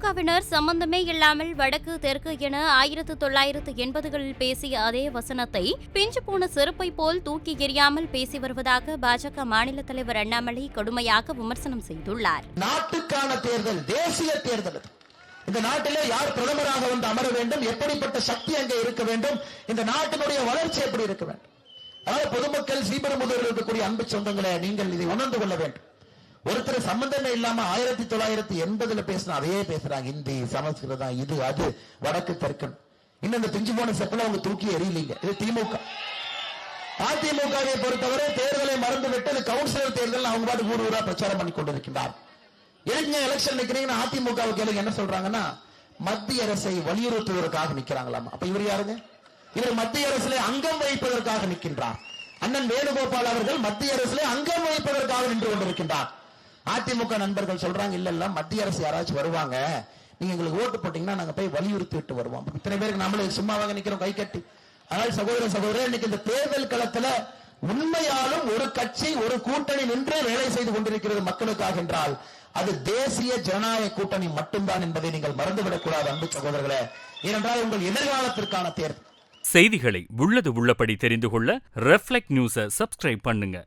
திமுகவினர் சம்பந்தமே இல்லாமல் வடக்கு தெற்கு என 1980களில் பேசிய அதே வசனத்தை பிஞ்சு போன செருப்பை போல் தூக்கி எறியாமல் பேசி வருவதாக பாஜக மாநில தலைவர் அண்ணாமலை கடுமையாக விமர்சனம் செய்துள்ளார். நாட்டுக்கான தேர்தல், தேசிய தேர்தல். இந்த நாட்டிலே யார் பிரதமராக வந்து அமர வேண்டும், எப்படிப்பட்ட சக்தி அங்கே இருக்க வேண்டும், இந்த நாட்டினுடைய வளர்ச்சி எப்படி இருக்க வேண்டும். அதாவது பொதுமக்கள், ஸ்ரீபெரும்புதூரில் இருக்கக்கூடிய அன்பு சொந்தங்களை நீங்கள் இதை உணர்ந்து கொள்ள வேண்டும். ஒருத்தர் சம்பந்தமே இல்லாம 1980 பேசின அதையே பேசுறாங்க. இந்தி, சமஸ்கிருதம், இது அது, வடக்கு தெற்கு. இன்னும் இந்த பிஞ்சு போன செப்பல அவங்க தூக்கி எறியலீங்க. இது திமுக. அதிமுகவை பொறுத்தவரை தேர்தலை மறந்துவிட்டு இது கவுன்சிலர் தேர்தல் அவங்க பாட்டு ஊர் ஊரா பிரச்சாரம் பண்ணி கொண்டிருக்கின்றார். எதுங்க எலெக்ஷன் நிக்கிறீங்கன்னா அதிமுக கேளுங்க என்ன சொல்றாங்கன்னா, மத்திய அரசை வலியுறுத்துவதற்காக நிக்கிறாங்களாம். அப்ப இவர் யாருங்க? இவர் மத்திய அரசிலே அங்கம் வகிப்பதற்காக நிற்கின்றார். அண்ணன் வேணுகோபால் அவர்கள் மத்திய அரசிலே அங்கம் வகிப்பதற்காக நின்று கொண்டிருக்கின்றார். அதிமுக நண்பர்கள் சொல்றாங்க, இல்ல இல்ல மத்திய அரசு யாராச்சும் வருவாங்க, நீங்க எங்களுக்கு ஓட்டு போட்டீங்கன்னா நாங்க போய் வலியுறுத்தி விட்டு வருவோம். இத்தனை பேருக்கு நம்மளே சும்மாவாக நிக்கிறோம் கை கட்டி. அதனால சகோதரர் இன்னைக்கு இந்த தேர்தல் களத்துல உண்மையாலும் ஒரு கட்சி, ஒரு கூட்டணி நின்று வேலை செய்து கொண்டிருக்கிறது மக்களுக்காக என்றால் அது தேசிய ஜனநாயக கூட்டணி மட்டும்தான் என்பதை நீங்கள் மறந்துவிடக் கூடாது அன்பு சகோதரர்களே. ஏனென்றால் உங்கள் எதிர்காலத்திற்கான தேர்தல். செய்திகளை உள்ளது உள்ளபடி தெரிந்து கொள்ள ரெஃப்ளெக்ட் நியூஸை சப்ஸ்கிரைப் பண்ணுங்க.